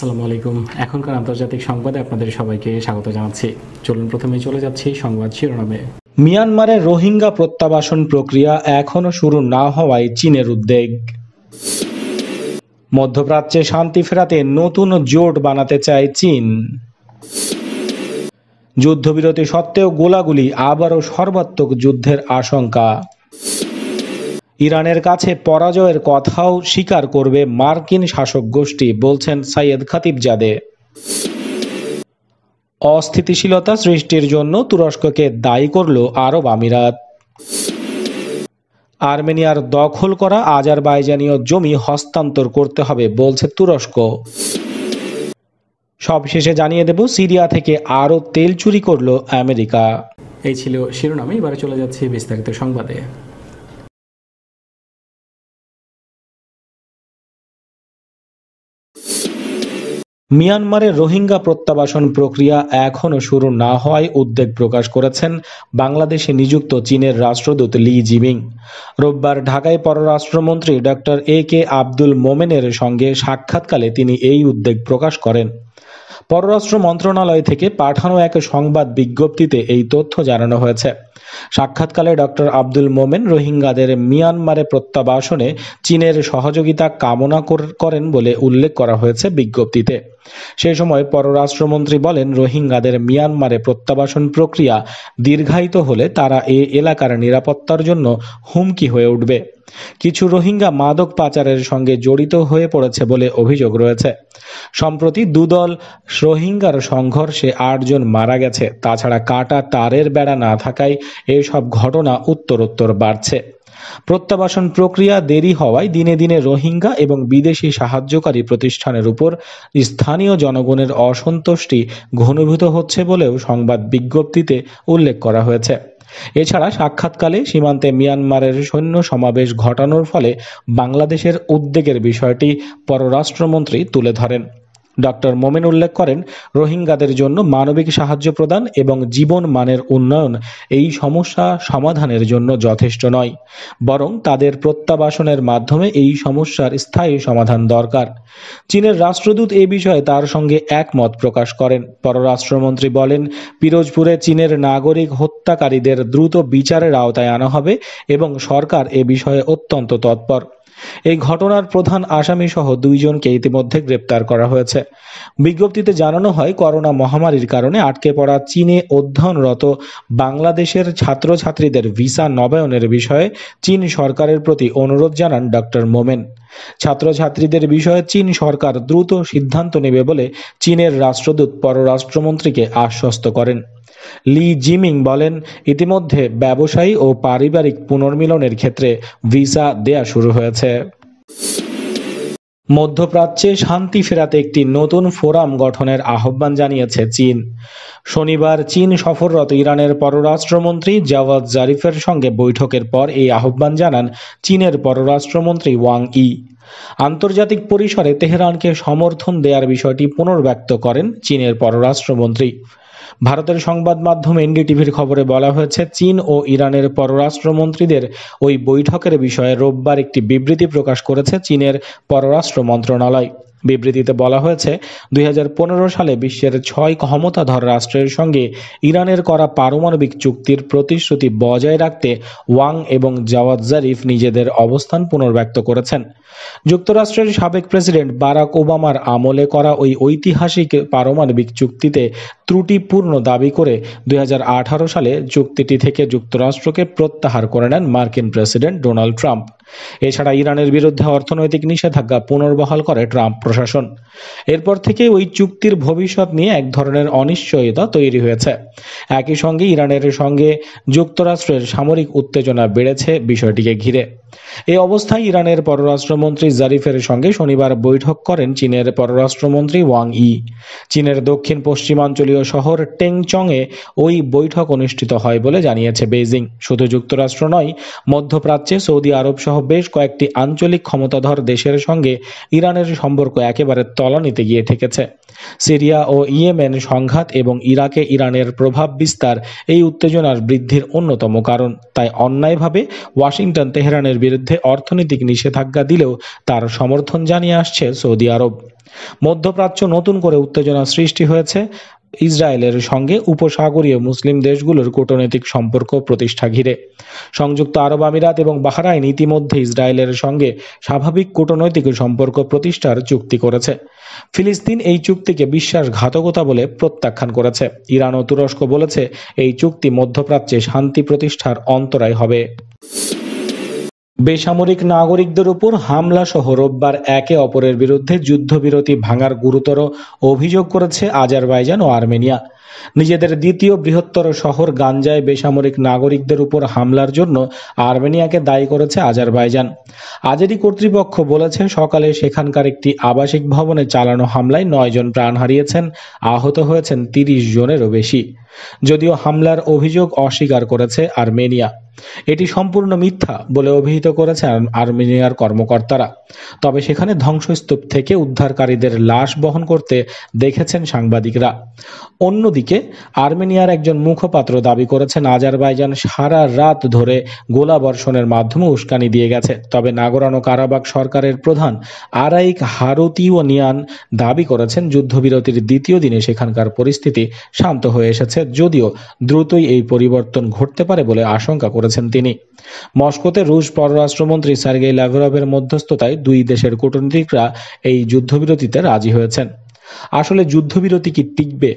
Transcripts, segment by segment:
আসসালামু আলাইকুম। এখনকার আন্তর্জাতিক সংবাদে আপনাদের সবাইকে স্বাগত জানাচ্ছি। চলুন প্রথমে চলে যাচ্ছি সংবাদ শিরোনামে। মিয়ানমারে রোহিঙ্গা প্রত্যাবাসন প্রক্রিয়া এখনও শুরু না হওয়ায় চীনের উদ্বেগ। মধ্যপ্রাচ্যে শান্তি ফেরাতে নতুন জোট বানাতে চায় চীন। যুদ্ধবিরতি সত্ত্বেও গোলাগুলি, আবারও সর্বাত্মক যুদ্ধের আশঙ্কা। ইরানের কাছে পরাজয়ের কথাও স্বীকার করবে মার্কিন শাসক গোষ্ঠী, বলছেন সাইয়েদ খাতিবজাদে। অস্থিতিশীলতা সৃষ্টির জন্য তুরস্ককে দায়ী করল আরব আমিরাত। আর্মেনিয়ার দখল করা আজারবাইজানীয় জমি হস্তান্তর করতে হবে, বলছে তুরস্ক। সবশেষে জানিয়ে দেব, সিরিয়া থেকে আরও তেল চুরি করল আমেরিকা। এই ছিল শিরোনামে, এবারে চলে যাচ্ছে বিস্তারিত সংবাদে। মিয়ানমারে রোহিঙ্গা প্রত্যাবাসন প্রক্রিয়া এখনও শুরু না হওয়ায় উদ্বেগ প্রকাশ করেছেন বাংলাদেশে নিযুক্ত চীনের রাষ্ট্রদূত লি জিমিং। রোববার ঢাকায় পররাষ্ট্রমন্ত্রী ডক্টর এ.কে. আব্দুল মোমেনের সঙ্গে সাক্ষাৎকালে তিনি এই উদ্বেগ প্রকাশ করেন। পররাষ্ট্র মন্ত্রণালয় থেকে পাঠানো এক সংবাদ বিজ্ঞপ্তিতে এই তথ্য জানানো হয়েছে। সাক্ষাৎকালে ডক্টর আব্দুল মোমেন রোহিঙ্গাদের মিয়ানমারে প্রত্যাবাসনে চীনের সহযোগিতা কামনা করেন বলে উল্লেখ করা হয়েছে বিজ্ঞপ্তিতে। সেই সময় পররাষ্ট্রমন্ত্রী বলেন, রোহিঙ্গাদের মিয়ানমারে প্রত্যাবাসন প্রক্রিয়া দীর্ঘায়িত হলে তারা এ এলাকার নিরাপত্তার জন্য হুমকি হয়ে উঠবে। কিছু রোহিঙ্গা মাদক পাচারের সঙ্গে জড়িত হয়ে পড়েছে বলে অভিযোগ রয়েছে। সম্প্রতি দুদল রোহিঙ্গার সংঘর্ষে ৮ জন মারা গেছে। তাছাড়া কাটা তারের বেড়া না থাকায় এসব ঘটনা উত্তরোত্তর বাড়ছে। প্রত্যাবাসন প্রক্রিয়া দেরি হওয়ায় দিনে দিনে রোহিঙ্গা এবং বিদেশি সাহায্যকারী প্রতিষ্ঠানের উপর স্থানীয় জনগণের অসন্তুষ্টি ঘনীভূত হচ্ছে বলেও সংবাদ বিজ্ঞপ্তিতে উল্লেখ করা হয়েছে। এছাড়া সাক্ষাৎকালে সীমান্তে মিয়ানমারের সৈন্য সমাবেশ ঘটানোর ফলে বাংলাদেশের উদ্বেগের বিষয়টি পররাষ্ট্রমন্ত্রী তুলে ধরেন। ডক্টর মোমেন উল্লেখ করেন, রোহিঙ্গাদের জন্য মানবিক সাহায্য প্রদান এবং জীবন মানের উন্নয়ন এই সমস্যা সমাধানের জন্য যথেষ্ট নয়, বরং তাদের প্রত্যাবাসনের মাধ্যমে এই সমস্যার স্থায়ী সমাধান দরকার। চীনের রাষ্ট্রদূত এ বিষয়ে তার সঙ্গে একমত প্রকাশ করেন। পররাষ্ট্রমন্ত্রী বলেন, পিরোজপুরে চীনের নাগরিক হত্যাকারীদের দ্রুত বিচারের আওতায় আনা হবে এবং সরকার এ বিষয়ে অত্যন্ত তৎপর। এই ঘটনার প্রধান আসামি সহ 2 জনকে ইতিমধ্যে গ্রেপ্তার করা হয়েছে। বিজ্ঞপ্তিতে জানানো হয়, করোনা মহামারীর কারণে আটকে পড়া চীনে অধ্যয়নরত বাংলাদেশের ছাত্রছাত্রীদের ভিসা নবায়নের বিষয়ে চীন সরকারের প্রতি অনুরোধ জানান ডক্টর মোমেন। ছাত্রছাত্রীদের বিষয়ে চীন সরকার দ্রুত সিদ্ধান্ত নেবে বলে চীনের রাষ্ট্রদূত পররাষ্ট্রমন্ত্রীকে আশ্বস্ত করেন। লি জিমিং বলেন, ইতিমধ্যে ব্যবসায়ী ও পারিবারিক পুনর্মিলনের ক্ষেত্রে ভিসা দেয়া শুরু হয়েছে। মধ্যপ্রাচ্যে শান্তি ফেরাতে একটি নতুন ফোরাম গঠনের আহ্বান জানিয়েছে চীন। শনিবার চীন সফররত ইরানের পররাষ্ট্রমন্ত্রী জাওয়াদ জারিফের সঙ্গে বৈঠকের পর এই আহ্বান জানান চীনের পররাষ্ট্রমন্ত্রী ওয়াং ই। আন্তর্জাতিক পরিসরে তেহরানকে সমর্থন দেওয়ার বিষয়টি পুনর্ব্যক্ত করেন চীনের পররাষ্ট্রমন্ত্রী। ভারতের সংবাদ মাধ্যম এনডিটিভির খবরে বলা হয়েছে, চীন ও ইরানের পররাষ্ট্রমন্ত্রীদের ওই বৈঠকের বিষয়ে রোববার একটি বিবৃতি প্রকাশ করেছে চীনের পররাষ্ট্র মন্ত্রণালয়। বিবৃতিতে বলা হয়েছে, 2015 সালে বিশ্বের 6 ক্ষমতাধর রাষ্ট্রের সঙ্গে ইরানের করা পারমাণবিক চুক্তির প্রতিশ্রুতি বজায় রাখতে ওয়াং এবং জাওয়াদ জারিফ নিজেদের অবস্থান পুনর্ব্যক্ত করেছেন। যুক্তরাষ্ট্রের সাবেক প্রেসিডেন্ট বারাক ওবামার আমলে করা ওই ঐতিহাসিক পারমাণবিক চুক্তিতে ত্রুটিপূর্ণ দাবি করে 2018 সালে চুক্তিটি থেকে যুক্তরাষ্ট্রকে প্রত্যাহার করে নেন মার্কিন প্রেসিডেন্ট ডোনাল্ড ট্রাম্প। এছাড়া ইরানের বিরুদ্ধে অর্থনৈতিক নিষেধাজ্ঞা পুনর্বহাল করে ট্রাম্প প্রশাসন। এরপর থেকে ওই চুক্তির ভবিষ্যৎ নিয়ে এক ধরনের অনিশ্চয়তা তৈরি হয়েছে। একই সঙ্গে ইরানের সঙ্গে যুক্তরাষ্ট্রের সামরিক উত্তেজনা বেড়েছে বিষয়টিকে ঘিরে। এই অবস্থায় ইরানের পররাষ্ট্রমন্ত্রী জারিফের সঙ্গে শনিবার বৈঠক করেন চীনের পররাষ্ট্রমন্ত্রী ওয়াং ই। চীনের দক্ষিণ পশ্চিমাঞ্চলীয় শহর টেংচংয়ে ওই বৈঠক অনুষ্ঠিত হয় বলে জানিয়েছে বেইজিং। শুধু যুক্তরাষ্ট্র নয়, মধ্যপ্রাচ্যে সৌদি আরব সহ বেশ কয়েকটি আঞ্চলিক ক্ষমতাধর দেশের সঙ্গে ইরানের সম্পর্ক একেবারে তলানিতে গিয়ে ঠেকেছে। সিরিয়া ও ইয়েমেন সংঘাত এবং ইরাকে ইরানের প্রভাব বিস্তার এই উত্তেজনার বৃদ্ধির অন্যতম কারণ। তাই অন্যায়ভাবে ওয়াশিংটন তেহরানের বিরুদ্ধে অর্থনৈতিক নিষেধাজ্ঞা দিলেও তার সমর্থন জানিয়ে আসছে সৌদি আরব। মধ্যপ্রাচ্য নতুন করে উত্তেজনা সৃষ্টি হয়েছে ইসরায়েলের সঙ্গে উপসাগরীয় মুসলিম দেশগুলোর কূটনৈতিক সম্পর্ক প্রতিষ্ঠা ঘিরে। সংযুক্ত আরব আমিরাত এবং বাহরাইন ইতিমধ্যে ইসরায়েলের সঙ্গে স্বাভাবিক কূটনৈতিক সম্পর্ক প্রতিষ্ঠার চুক্তি করেছে। ফিলিস্তিন এই চুক্তিকে বিশ্বাসঘাতকতা বলে প্রত্যাখ্যান করেছে। ইরান ও তুরস্ক বলেছে এই চুক্তি মধ্যপ্রাচ্যে শান্তি প্রতিষ্ঠার অন্তরায় হবে। বেসামরিক নাগরিকদের উপর হামলা সহ রোববার একে অপরের বিরুদ্ধে যুদ্ধবিরতি ভাঙার গুরুতর অভিযোগ করেছে আজারবাইজান ও আর্মেনিয়া। নিজেদের দ্বিতীয় বৃহত্তর শহর গানজায় বেসামরিক নাগরিকদের উপর হামলার জন্য আর্মেনিয়াকে দায়ী করেছে আজারবাইজান। আজেরি কর্তৃপক্ষ বলেছে সকালে সেখানকার একটি আবাসিক ভবনে চালানো হামলায় 9 জন প্রাণ হারিয়েছেন, আহত হয়েছেন 30 জনেরও বেশি। যদিও হামলার অভিযোগ অস্বীকার করেছে আর্মেনিয়া। এটি সম্পূর্ণ মিথ্যা বলে অভিহিত করেছে আর্মেনিয়ার কর্মকর্তারা। তবে সেখানে ধ্বংসস্তূপ থেকে উদ্ধারকারীদের লাশ বহন করতে দেখেছেন সাংবাদিকরা। অন্যদিকে আর্মেনিয়ার একজন মুখপাত্র দাবি করেছেন আজারবাইজান সারা রাত ধরে গোলাবর্ষণের মাধ্যমে উস্কানি দিয়ে গেছে। তবে নাগোর্নো কারাবাখ সরকারের প্রধান আরাইক হারুতিওনিয়ান দাবি করেছেন যুদ্ধবিরতির দ্বিতীয় দিনে সেখানকার পরিস্থিতি শান্ত হয়ে এসেছে, যদিও দ্রুতই এই পরিবর্তন ঘটতে পারে বলে আশঙ্কা করেছেন তিনি। মস্কোতে রুশ পররাষ্ট্রমন্ত্রী সার্গেই ল্যাভরভের মধ্যস্থতায় দুই দেশের কূটনীতিকরা এই যুদ্ধবিরতিতে রাজি হয়েছেন। আসলে যুদ্ধবিরতি কি টিকবে?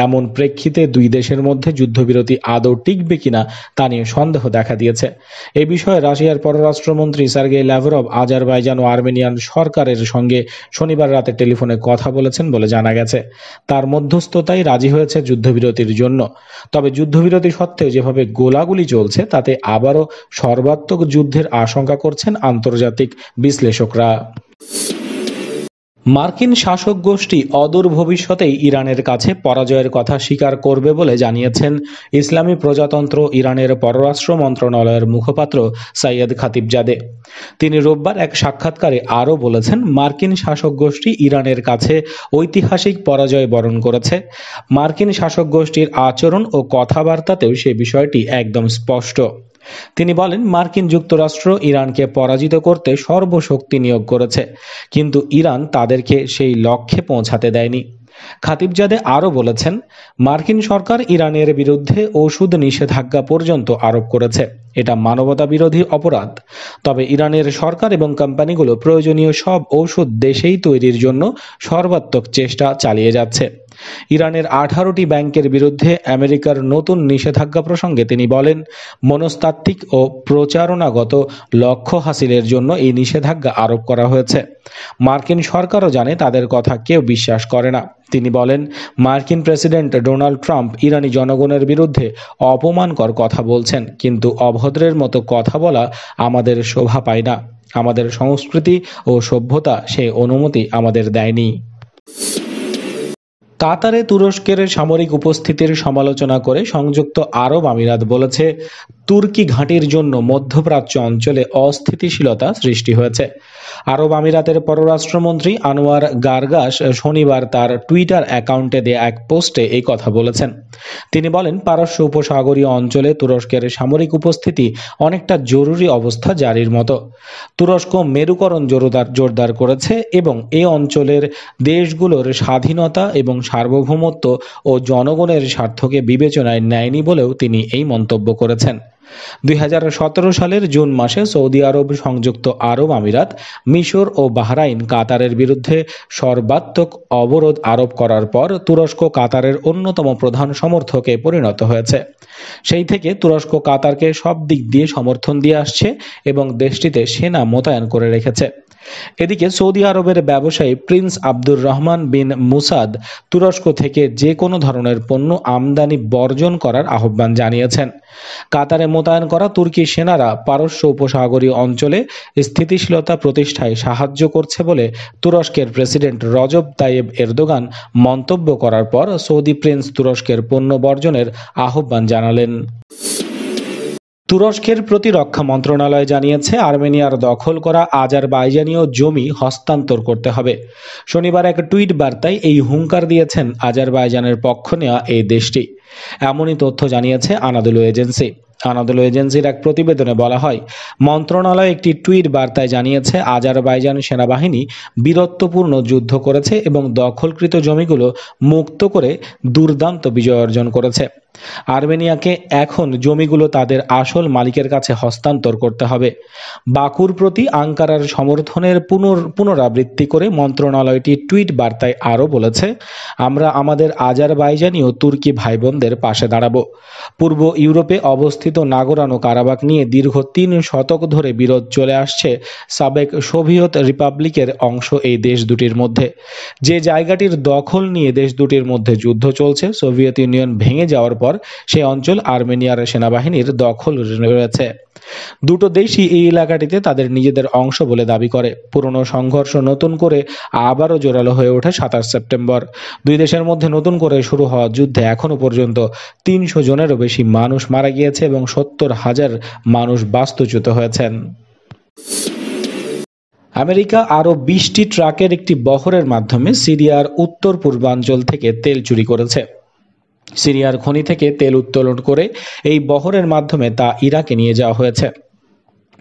এমন প্রেক্ষিতে দুই দেশের মধ্যে যুদ্ধবিরতি আদৌ টিকবে কিনা তা নিয়ে সন্দেহ দেখা দিয়েছে। এই বিষয়ে রাশিয়ার পররাষ্ট্রমন্ত্রী সার্গেই ল্যাভরভ আজারবাইজান ও আর্মেনিয়ান সরকারের সঙ্গে শনিবার রাতে টেলিফোনে কথা বলেছেন বলে জানা গেছে। তার মধ্যস্থতায় রাজি হয়েছে যুদ্ধবিরতির জন্য। তবে যুদ্ধবিরতি সত্ত্বেও যেভাবে গোলাগুলি চলছে তাতে আবারও সর্বাত্মক যুদ্ধের আশঙ্কা করছেন আন্তর্জাতিক বিশ্লেষকরা। মার্কিন শাসক গোষ্ঠী অদূর ভবিষ্যতেই ইরানের কাছে পরাজয়ের কথা স্বীকার করবে বলে জানিয়েছেন ইসলামী প্রজাতন্ত্র ইরানের পররাষ্ট্র মন্ত্রণালয়ের মুখপাত্র সৈয়দ খাতিবজাদে। তিনি রোববার এক সাক্ষাৎকারে আরও বলেছেন, মার্কিন শাসক গোষ্ঠী ইরানের কাছে ঐতিহাসিক পরাজয় বরণ করেছে। মার্কিন শাসক গোষ্ঠীর আচরণ ও কথাবার্তাতেও সে বিষয়টি একদম স্পষ্ট। তিনি বলেন, মার্কিন যুক্তরাষ্ট্র ইরানকে পরাজিত করতে সর্বশক্তি নিয়োগ করেছে, কিন্তু ইরান তাদেরকে সেই লক্ষ্যে পৌঁছাতে দেয়নি। খাতিবজাদে আরও বলেছেন, মার্কিন সরকার ইরানের বিরুদ্ধে ওষুধ নিষেধাজ্ঞা পর্যন্ত আরোপ করেছে। এটা মানবতা বিরোধী অপরাধ। তবে ইরানের সরকার এবং কোম্পানিগুলো প্রয়োজনীয় সব ওষুধ দেশেই তৈরির জন্য সর্বাত্মক চেষ্টা চালিয়ে যাচ্ছে। ইরানের 18টি ব্যাংকের বিরুদ্ধে আমেরিকার নতুন নিষেধাজ্ঞা প্রসঙ্গে তিনি বলেন, মনস্তাত্ত্বিক ও প্রচারণাগত লক্ষ্য হাসিলের জন্য এই নিষেধাজ্ঞা আরোপ করা হয়েছে। মার্কিন সরকারও জানে তাদের কথা কেউ বিশ্বাস করে না। তিনি বলেন, মার্কিন প্রেসিডেন্ট ডোনাল্ড ট্রাম্প ইরানি জনগণের বিরুদ্ধে অপমানকর কথা বলছেন, কিন্তু অভদ্রের মতো কথা বলা আমাদের শোভা পায় না। আমাদের সংস্কৃতি ও সভ্যতা সে অনুমতি আমাদের দেয়নি। কাতারে তুরস্কের সামরিক উপস্থিতির সমালোচনা করে সংযুক্ত আরব আমিরাত বলেছে, তুর্কি ঘাঁটির জন্য মধ্যপ্রাচ্য অঞ্চলে অস্থিতিশীলতা সৃষ্টি হয়েছে। আরব আমিরাতের পররাষ্ট্রমন্ত্রী আনোয়ার গারগাস শনিবার তার টুইটার অ্যাকাউন্টে দেয়া এক পোস্টে এই কথা বলেছেন। তিনি বলেন, পারস্য উপসাগরীয় অঞ্চলে তুরস্কের সামরিক উপস্থিতি অনেকটা জরুরি অবস্থা জারির মতো। তুরস্ক মেরুকরণ জোরদার করেছে এবং এ অঞ্চলের দেশগুলোর স্বাধীনতা এবং সার্বভৌমত্ব ও জনগণের স্বার্থকে বিবেচনায় নেয়নি বলেও তিনি এই মন্তব্য করেছেন। 2017 সালের জুন মাসে সৌদি আরব, সংযুক্ত আরব আমিরাত, মিশর ও বাহরাইন কাতারের বিরুদ্ধে সর্বাত্মক অবরোধ আরোপ করার পর তুরস্ক কাতারের অন্যতম প্রধান সমর্থকে পরিণত হয়েছে। সেই থেকে তুরস্ক কাতারকে সব দিক দিয়ে সমর্থন দিয়ে আসছে এবং দেশটিতে সেনা মোতায়েন করে রেখেছে। এদিকে সৌদি আরবের ব্যবসায়ী প্রিন্স আব্দুর রহমান বিন মুসাদ তুরস্ক থেকে যে কোনো ধরনের পণ্য আমদানি বর্জন করার আহ্বান জানিয়েছেন। কাতারে মোতায়েন করা তুর্কি সেনারা পারস্য উপসাগরীয় অঞ্চলে স্থিতিশীলতা প্রতিষ্ঠায় সাহায্য করছে বলে তুরস্কের প্রেসিডেন্ট রজব তাইয়েব এরদোগান মন্তব্য করার পর সৌদি প্রিন্স তুরস্কের পণ্য বর্জনের আহ্বান জানালেন। তুরস্কের প্রতিরক্ষা মন্ত্রণালয় জানিয়েছে, আর্মেনিয়ার দখল করা আজারবাইজানীয় জমি হস্তান্তর করতে হবে। শনিবার এক টুইট বার্তায় এই হুঙ্কার দিয়েছেন আজারবাইজানের পক্ষ নেওয়া এই দেশটি। এমনই তথ্য জানিয়েছে আনাদোলু এজেন্সি। আনাদোলু এজেন্সির এক প্রতিবেদনে বলা হয়, মন্ত্রণালয় একটি টুইট বার্তায় জানিয়েছে আজারবাইজান সেনাবাহিনী বীরত্বপূর্ণ যুদ্ধ করেছে এবং দখলকৃত জমিগুলো মুক্ত করে দুর্দান্ত বিজয় অর্জন করেছে। আর্মেনিয়াকে এখন জমিগুলো তাদের আসল মালিকের কাছে হস্তান্তর করতে হবে। বাকুর প্রতি আঙ্কারার সমর্থনের পুনরাবৃত্তি করে মন্ত্রণালয়টি টুইট বার্তায় আরও বলেছে, আমরা আমাদের আজারবাইজানি ও তুর্কি ভাইবোনদের পাশে দাঁড়াবো। পূর্ব ইউরোপে অবস্থিত নাগোরানো কারাবাখ নিয়ে দীর্ঘ 3 শতক ধরে বিরোধ চলে আসছে। সাবেক সোভিয়েত রিপাবলিকের অংশ এই দেশ দুটির মধ্যে। যে জায়গাটির দখল নিয়ে দেশ দুটির মধ্যে যুদ্ধ চলছে, সোভিয়েত ইউনিয়ন ভেঙে যাওয়ার পর সেই অঞ্চল আর্মেনিয়ার সেনাবাহিনীর দখল রয়েছে। দুটো দেশই এই এলাকাটিতে তাদের নিজেদের অংশ বলে দাবি করে। পুরনো সংঘর্ষ নতুন করে আবারও জোরালো হয়ে ওঠে 27 সেপ্টেম্বর। দুই দেশের মধ্যে নতুন করে শুরু হওয়া যুদ্ধে এখনো পর্যন্ত 300 জনেরও বেশি মানুষ মারা গিয়েছে এবং 70,000 মানুষ বাস্তুচ্যুত হয়েছেন। আমেরিকা আরও 20টি ট্রাকের একটি বহরের মাধ্যমে সিরিয়ার উত্তর পূর্বাঞ্চল থেকে তেল চুরি করেছে। সিরিয়ার খনি থেকে তেল উত্তোলন করে এই বহরের মাধ্যমে তা ইরাকে নিয়ে যাওয়া হয়েছে।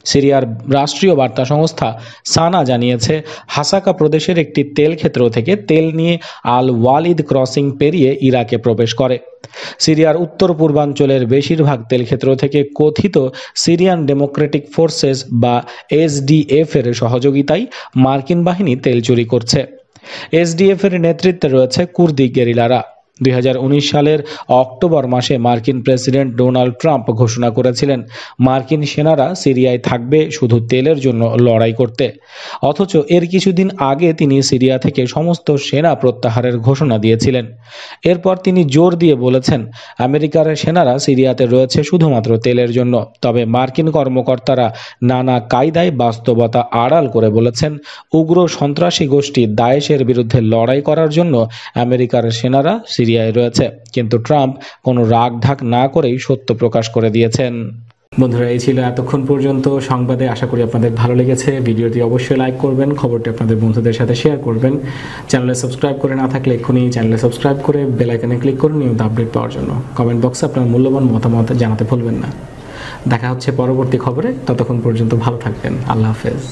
সিরিয়ার রাষ্ট্রীয় বার্তা সংস্থা সানা জানিয়েছে, হাসাকা প্রদেশের একটি তেল ক্ষেত্র থেকে তেল নিয়ে আল ওয়ালিদ ক্রসিং পেরিয়ে ইরাকে প্রবেশ করে। সিরিয়ার উত্তর পূর্বাঞ্চলের বেশিরভাগ তেল ক্ষেত্র থেকে কথিত সিরিয়ান ডেমোক্রেটিক ফোর্সেস বা এসডিএফ এর সহযোগিতায় মার্কিন বাহিনী তেল চুরি করছে। এসডিএফ এর নেতৃত্বে রয়েছে কুর্দি গেরিলারা। 2019 সালের অক্টোবর মাসে মার্কিন প্রেসিডেন্ট ডোনাল্ড ট্রাম্প ঘোষণা করেছিলেন, মার্কিন সেনারা সিরিয়ায় থাকবে শুধু তেলের জন্য লড়াই করতে। অথচ এর কিছুদিন আগে তিনি সিরিয়া থেকে সমস্ত সেনা প্রত্যাহারের ঘোষণা দিয়েছিলেন। এরপর তিনি জোর দিয়ে বলেছেন, আমেরিকার সেনারা সিরিয়াতে রয়েছে শুধুমাত্র তেলের জন্য। তবে মার্কিন কর্মকর্তারা নানা কায়দায় বাস্তবতা আড়াল করে বলেছেন, উগ্র সন্ত্রাসী গোষ্ঠী দায়েশের বিরুদ্ধে লড়াই করার জন্য আমেরিকার সেনারা সিরিয়ায় রয়েছে। কিন্তু ট্রাম্প কোনো রাগ ঢাক না করেই সত্য প্রকাশ করে দিয়েছেন। বন্ধুরা, এই ছিল এতক্ষণ পর্যন্ত সংবাদে। আশা করি আপনাদের ভালো লেগেছে। ভিডিওটি অবশ্যই লাইক করবেন, খবরটি আপনাদের বন্ধুদের সাথে শেয়ার করবেন। চ্যানেলে সাবস্ক্রাইব করে না থাকলে এক্ষুনি চ্যানেলে সাবস্ক্রাইব করে বেল আইকনে ক্লিক করুন নিয়মিত আপডেট পাওয়ার জন্য। কমেন্ট বক্সে আপনার মূল্যবান মতামত জানাতে ভুলবেন না। দেখা হচ্ছে পরবর্তী খবরে। ততক্ষণ পর্যন্ত ভালো থাকবেন। আল্লাহ হাফেজ।